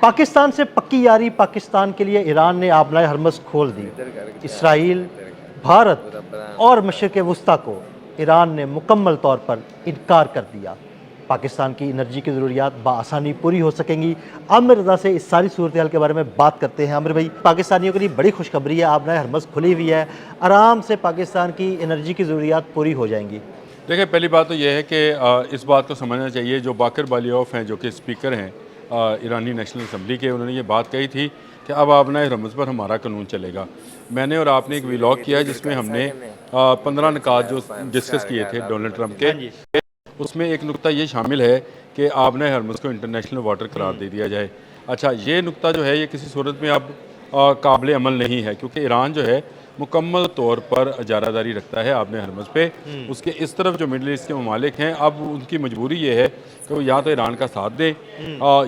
पाकिस्तान से पक्की यारी, पाकिस्तान के लिए ईरान ने आबनाए हरमज़ खोल दी। इसराइल, भारत और मशरिक़ वस्ता को ईरान ने मुकम्मल तौर पर इनकार कर दिया। पाकिस्तान की एनर्जी की ज़रूरियात बआसानी पूरी हो सकेंगी। आमिर रज़ा से इस सारी सूरत हाल के बारे में बात करते हैं। आमिर भाई, पाकिस्तानियों के लिए बड़ी खुशखबरी है, आबनाए हरमज़ खुली हुई है, आराम से पाकिस्तान की एनर्जी की ज़रूरियात पूरी हो जाएंगी। देखिए, पहली बात तो यह है कि इस बात को समझना चाहिए, जो बाकर बालियोफ हैं, जो कि स्पीकर हैं ईरानी नेशनल असम्बली के, उन्होंने ये बात कही थी कि अब आबनाए हरमज़ पर हमारा कानून चलेगा। मैंने और आपने एक व्लॉग किया है जिसमें हमने 15 निकात जो डिस्कस किए थे डोनाल्ड ट्रंप के, उसमें एक नुक्ता ये शामिल है कि आबनाए हरमज़ को इंटरनेशनल वाटर करार दे दिया जाए। अच्छा, ये नुक्ता जो है ये किसी सूरत में अब काबिल अमल नहीं है, क्योंकि ईरान जो है मुकम्मल तौर पर इजारादारी रखता है आबने हरमज़ पे। उसके इस तरफ जो मिडल ईस्ट के ममालिक हैं, अब उनकी मजबूरी ये है कि वो या तो ईरान का साथ दे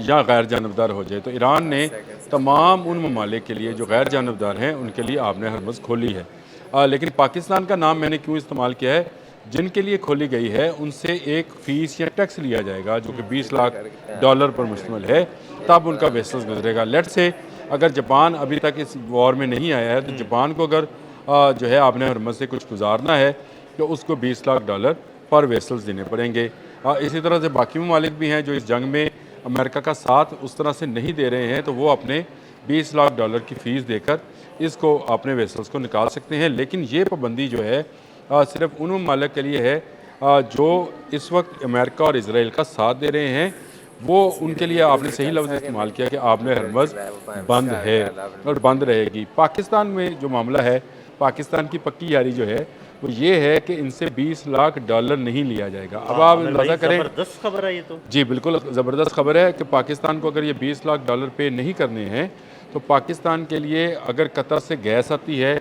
या गैर जानबदार हो जाए। तो ईरान ने तमाम उन ममालिक के लिए जो गैर जानबदार हैं उनके लिए आबने हरमज़ खोली है। लेकिन पाकिस्तान का नाम मैंने क्यों इस्तेमाल किया है, जिनके लिए खोली गई है उनसे एक फ़ीस या टैक्स लिया जाएगा जो कि $20 लाख पर मुश्तमिल है, तब उनका वेसल्स गुजरेगा। लेट से अगर जापान अभी तक इस वॉर में नहीं आया है, तो जापान को अगर जो है आबने हरमज़ से कुछ गुजारना है तो उसको $20 लाख पर वेसल्स देने पड़ेंगे। इसी तरह से बाकी ममालिक भी हैं जो इस जंग में अमेरिका का साथ उस तरह से नहीं दे रहे हैं, तो वो अपने $20 लाख की फ़ीस देकर इसको अपने वेसल्स को निकाल सकते हैं। लेकिन ये पाबंदी जो है सिर्फ उन ममालिक के लिए है जो इस वक्त अमेरिका और इसराइल का साथ दे रहे हैं। वो उनके लिए आपने सही लफ्ज़ इस्तेमाल किया कि आबने हरमज़ बंद है और बंद रहेगी। पाकिस्तान में जो मामला है, पाकिस्तान की पक्की यारी जो है वो ये है कि इनसे $20 लाख नहीं लिया जाएगा। अब आप अंदाज़ा करें, ज़बरदस्त खबर है ये तो। जी बिल्कुल ज़बरदस्त खबर है कि पाकिस्तान को अगर ये $20 लाख पे नहीं करने हैं, तो पाकिस्तान के लिए अगर कतर से गैस आती है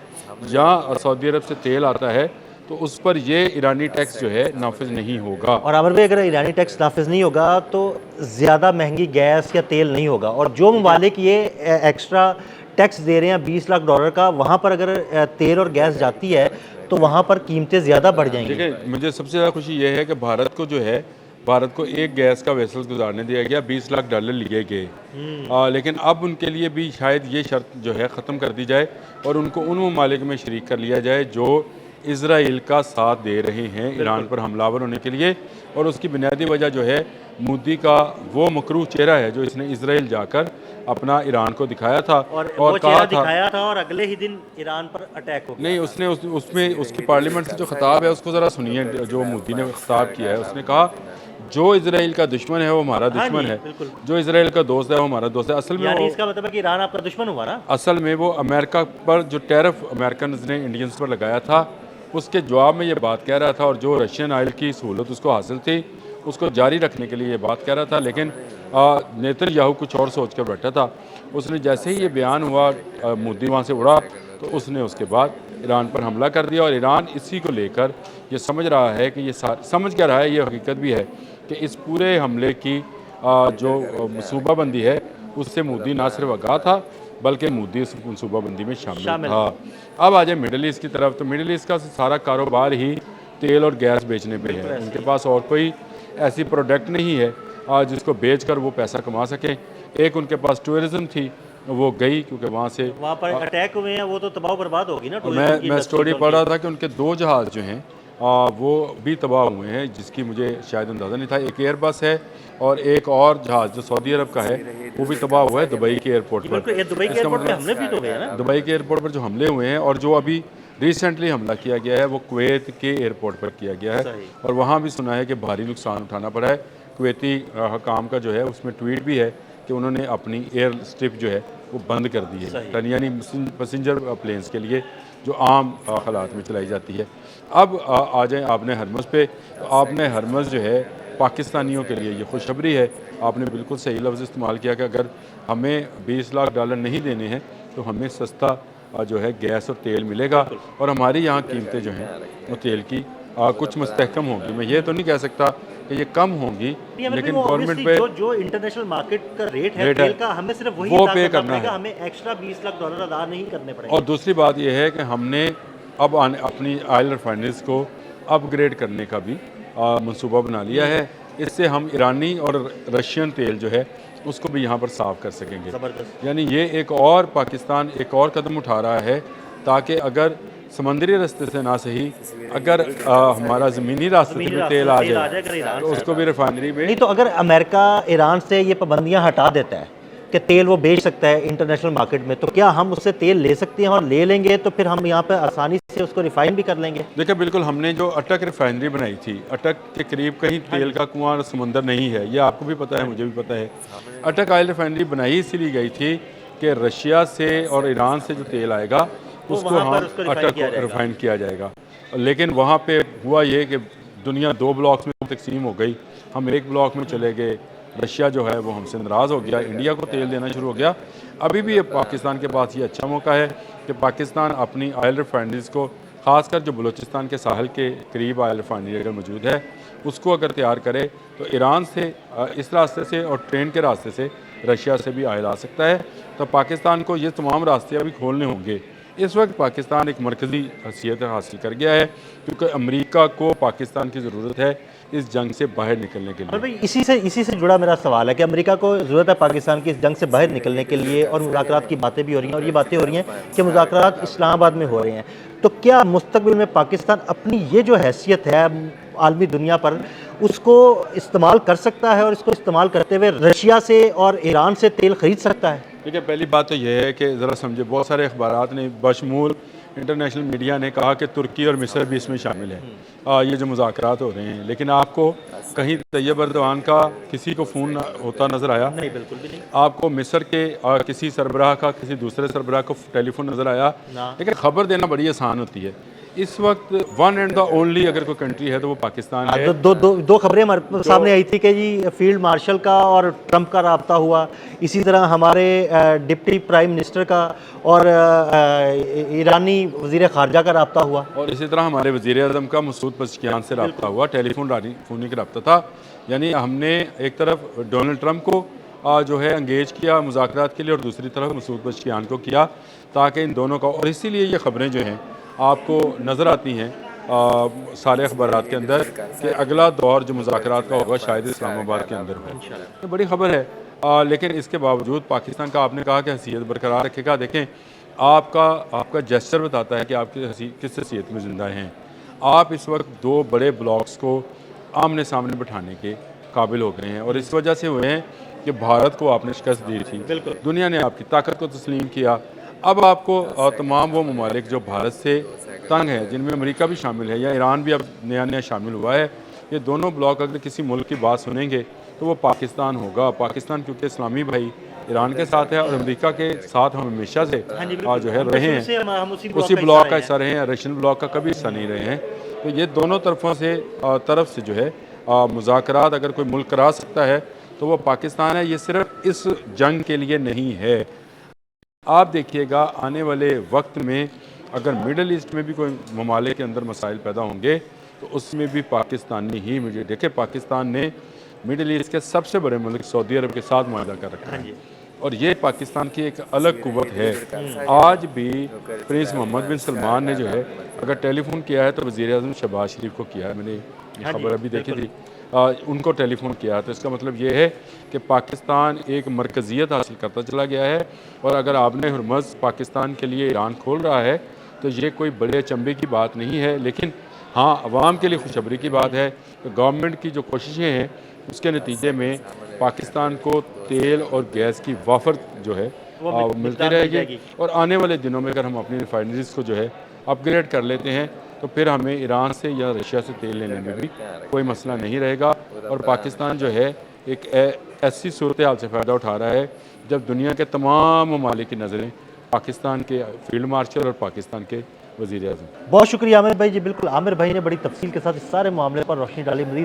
या सऊदी अरब से तेल आता है, तो उस पर ये ईरानी टैक्स जो है नाफिज नहीं होगा। और आमिर भाई, अगर ईरानी टैक्स नाफिज नहीं होगा तो ज़्यादा महंगी गैस या तेल नहीं होगा, और जो ममालिक ये एक्स्ट्रा टैक्स दे रहे हैं $20 लाख का, वहाँ पर अगर तेल और गैस जाती है तो वहाँ पर कीमतें ज़्यादा बढ़ जाएंगी। देखिए, मुझे सबसे ज़्यादा खुशी ये है कि भारत को जो है, भारत को एक गैस का वेसल्स गुजारने दिया गया, $20 लाख लिए गए। लेकिन अब उनके लिए भी शायद ये शर्त जो है ख़त्म कर दी जाए और उनको उन ममालिक में शरीक कर लिया जाए जो इसराइल का साथ दे रहे हैं ईरान पर हमलावर होने के लिए। और उसकी बुनियादी वजह जो है मोदी का वो मकरूह चेहरा है जो इसने इसराइल जाकर अपना ईरान को दिखाया था और और कहा था, दिखाया था और अगले ही दिन ईरान पर अटैक हो गया। नहीं, उसने उसमें उसकी पार्लियामेंट से जो खिताब है उसको ज़रा सुनिए, जो मोदी ने खिताब किया है। उसने कहा जो इसराइल का दुश्मन है वो हमारा दुश्मन है, जो इसराइल का दोस्त है वो हमारा दोस्त है। असल में यानी इसका मतलब है कि ईरान आपका दुश्मन हुआ ना। असल में वो अमेरिका पर जो टैरिफ अमेरिकन ने इंडियंस पर लगाया था उसके जवाब में ये बात कह रहा था, और जो रशियन ऑयल की सहूलत उसको हासिल थी उसको जारी रखने के लिए ये बात कह रहा था। लेकिन नेतन्याहू कुछ और सोच कर बैठा था। उसने जैसे ही ये बयान हुआ, मोदी वहाँ से उड़ा, तो उसने उसके बाद ईरान पर हमला कर दिया। और ईरान इसी को लेकर ये समझ रहा है कि ये समझ क्या रहा है, ये हकीकत भी है कि इस पूरे हमले की जो मनसूबाबंदी है उससे मोदी ना सिर्फ आगाह था बल्कि मोदी उस मनसूबाबंदी में शामिल था। अब आ जाए मिडल ईस्ट की तरफ, तो मिडल ईस्ट का सारा कारोबार ही तेल और गैस बेचने पे है। उनके पास और कोई ऐसी प्रोडक्ट नहीं है जिसको बेचकर वो पैसा कमा सकें। एक उनके पास टूरिज़्म थी, वो गई क्योंकि वहाँ से वहाँ पर अटैक हुए हैं, वो तो तबाह बर्बाद होगी ना। मैं स्टोरी पढ़ रहा था कि उनके 2 जहाज़ जो हैं वो भी तबाह हुए हैं, जिसकी मुझे शायद अंदाज़ा नहीं था। एक एयरबस है और एक और जहाज़ जो सऊदी अरब का है वो भी तबाह हुआ है दुबई के एयरपोर्ट पर। दुबई के एयरपोर्ट पे हमले भी तो हुए हैं ना। दुबई के एयरपोर्ट पर जो हमले हुए हैं और जो अभी रिसेंटली हमला किया गया है वो कुवैत के एयरपोर्ट पर किया गया है, और वहाँ भी सुना है कि भारी नुकसान उठाना पड़ा है। कुवैती हकाम का जो है उसमें ट्वीट भी है कि उन्होंने अपनी एयर स्ट्रिप जो है वो बंद कर दी है, यानी पैसेंजर प्लेन्स के लिए जो आम हालात में चलाई जाती है। अब आ जाए आबने हरमज़ पे, तो आबने हरमज़ जो है पाकिस्तानियों के लिए ये खुशखबरी है। आपने बिल्कुल सही लफ्ज़ इस्तेमाल किया कि अगर हमें $20 लाख नहीं देने हैं तो हमें सस्ता जो है गैस और तेल मिलेगा, और हमारी यहाँ कीमतें जो हैं वो तेल की कुछ मुस्तहकम होंगी। मैं ये तो नहीं कह सकता कि ये कम होंगी, लेकिन गवर्नमेंट पे जो इंटरनेशनल मार्केट का रेट है तेल का, हमें सिर्फ वही वो पे करना है, हमें एक्स्ट्रा $20 लाख अदा नहीं करने पड़ेंगे। और दूसरी बात यह है कि हमने अब अपनी ऑयल रिफाइनरीज को अपग्रेड करने का भी मंसूबा बना लिया है। इससे हम ईरानी और रशियन तेल जो है उसको भी यहाँ पर साफ कर सकेंगे। ज़बरदस्त। यानी ये एक और पाकिस्तान एक और कदम उठा रहा है ताकि अगर समंदरी रास्ते से ना सही, अगर हमारा ज़मीनी रास्ते से भी तेल आ जाए तो उसको भी रिफाइनरी में। नहीं तो अगर अमेरिका ईरान से ये पाबंदियां हटा देता है कि तेल वो बेच सकता है इंटरनेशनल मार्केट में, तो क्या हम उससे तेल ले सकते हैं? और ले लेंगे तो फिर हम यहाँ पे आसानी से उसको रिफाइन भी कर लेंगे। देखिए बिल्कुल, हमने जो अटक रिफाइनरी बनाई थी, अटक के करीब कहीं तेल का कुआं समंदर नहीं है, ये आपको भी पता है, मुझे भी पता है। अटक ऑयल रिफाइनरी बनाई इसीलिए गई थी कि रशिया से और ईरान से जो तेल आएगा उसको वहाँ पर हम उसको रिफाइन अटक किया जाएगा। रिफाइन किया जाएगा। लेकिन वहाँ पे हुआ ये कि दुनिया 2 ब्लॉक्स में तकसीम हो गई, हम एक ब्लॉक में चले गए। रशिया जो है वो हमसे नाराज़ हो गया, इंडिया को तेल देना शुरू हो गया। अभी भी ये पाकिस्तान के पास ये अच्छा मौका है कि पाकिस्तान अपनी ऑयल रिफाइनरीज़ को, ख़ासकर जो बलूचिस्तान के साहल के करीब ऑयल रिफाइनरी अगर मौजूद है, उसको अगर तैयार करे तो ईरान से इस रास्ते से और ट्रेन के रास्ते से रशिया से भी ऑयल आ सकता है। तो पाकिस्तान को ये तमाम रास्ते अभी खोलने होंगे। इस वक्त पाकिस्तान एक मरकज़ी हैसियत हासिल कर गया है क्योंकि अमेरिका को पाकिस्तान की ज़रूरत है इस जंग से बाहर निकलने के और लिए। भाई इसी से जुड़ा मेरा सवाल है कि अमेरिका को ज़रूरत है पाकिस्तान की इस जंग से बाहर निकलने के लिए, और मुज़ाकरात की बातें भी हो रही हैं, और ये बातें हो रही हैं कि मुज़ाकरात इस्लामाबाद में हो रहे हैं। तो क्या मुस्तकबिल में पाकिस्तान अपनी ये जो हैसियत है आलमी दुनिया पर, उसको इस्तेमाल कर सकता है और इसको इस्तेमाल करते हुए रशिया से और ईरान से तेल खरीद सकता है? ठीक है, पहली बात तो यह है कि ज़रा समझे, बहुत सारे अखबारात ने बशमूल इंटरनेशनल मीडिया ने कहा कि तुर्की और मिस्र भी इसमें शामिल है ये जो मुज़ाकरात हो रहे हैं। लेकिन आपको कहीं तैयब अर्दवान का किसी को फ़ोन होता नज़र आया? नहीं, बिल्कुल भी नहीं। आपको मिस्र के किसी सरबराह का किसी दूसरे सरबराह को टेलीफोन नज़र आया? लेकिन ख़बर देना बड़ी आसान होती है। इस वक्त वन एंड द ओनली अगर कोई कंट्री है तो वो पाकिस्तान है। दो खबरें हमारे सामने आई थी कि जी फील्ड मार्शल का और ट्रंप का रब्ता हुआ, इसी तरह हमारे डिप्टी प्राइम मिनिस्टर का और ईरानी वज़ीर ख़ारजा का रब्ता हुआ, और इसी तरह हमारे वज़ीर आज़म का मसूद पज़ेश्कियान से रब्ता हुआ, टेलीफोनिक रब्ता था। यानी हमने एक तरफ डोनाल्ड ट्रंप को जो है इंगेज किया मुज़ाकरात के लिए और दूसरी तरफ मसूद पज़ेश्कियान को किया, ताकि इन दोनों का, और इसीलिए ये ख़बरें जो हैं आपको नज़र आती हैं सारे अखबारात के अंदर कि अगला दौर जो मुज़ाकरात का होगा शायद इस्लामाबाद के अंदर हो। ये बड़ी ख़बर है। लेकिन इसके बावजूद पाकिस्तान का, आपने कहा कि हैसियत बरकरार रखेगा। देखें, आपका जेस्चर बताता है कि आप किस हैसियत में ज़िंदा हैं। आप इस वक्त 2 बड़े ब्लॉक्स को आमने सामने बिठाने के काबिल हो गए हैं, और इस वजह से हुए हैं कि भारत को आपने शिकस्त दी थी, दुनिया ने आपकी ताकत को तस्लीम किया। अब आपको तमाम वो ममालिक जो भारत से तंग है, जिनमें अमेरिका भी शामिल है या ईरान भी अब नया शामिल हुआ है, ये दोनों ब्लॉक अगर किसी मुल्क की बात सुनेंगे तो वो पाकिस्तान होगा। पाकिस्तान क्योंकि इस्लामी भाई ईरान के साथ है और अमेरिका के साथ हम हमेशा से जो है रहे हैं, उसी ब्लॉक का हिस्सा रहे हैं, रशियन ब्लॉक का कभी हिस्सा नहीं रहे हैं। तो ये दोनों तरफ से जो है मुज़ाकरात अगर कोई मुल्क करा सकता है तो वो पाकिस्तान है। ये सिर्फ इस जंग के लिए नहीं है। आप देखिएगा आने वाले वक्त में अगर मिडल ईस्ट में भी कोई ममालिक के अंदर मसाइल पैदा होंगे तो उसमें भी पाकिस्तानी ही मीडिया। देखिए, पाकिस्तान ने मिडल ईस्ट के सबसे बड़े मुल्क सऊदी अरब के साथ मुआहदा कर रखा है, और ये पाकिस्तान की एक अलग कुव्वत है। आज भी प्रिंस मोहम्मद बिन सलमान ने जो है अगर टेलीफोन किया है तो वज़ीर आज़म शहबाज शरीफ को किया है। मैंने ये खबर अभी देखी थी, उनको टेलीफोन किया। तो इसका मतलब ये है कि पाकिस्तान एक मरकज़ियत हासिल करता चला गया है, और अगर आपने हुर्मुज़ पाकिस्तान के लिए ईरान खोल रहा है तो ये कोई बड़े अचंभे की बात नहीं है। लेकिन हाँ, अवाम के लिए खुशखबरी की बात है कि गवर्नमेंट की जो कोशिशें हैं उसके नतीजे में पाकिस्तान को तेल और गैस की वाफर जो है वो मिलती रहेगी, और आने वाले दिनों में अगर हम अपनी रिफाइनरीज को जो है अपग्रेड कर लेते हैं तो फिर हमें ईरान से या रशिया से तेल लेने में भी कोई मसला नहीं रहेगा। और पाकिस्तान जो है एक ऐसी सूरत हाल से फ़ायदा उठा रहा है जब दुनिया के तमाम ममालिक की नज़रें पाकिस्तान के फील्ड मार्शल और पाकिस्तान के वज़ीर आज़म। बहुत शुक्रिया आमिर भाई जी। बिल्कुल, आमिर भाई ने बड़ी तफसील के साथ इस सारे मामले पर रोशनी डाली। मज़ीद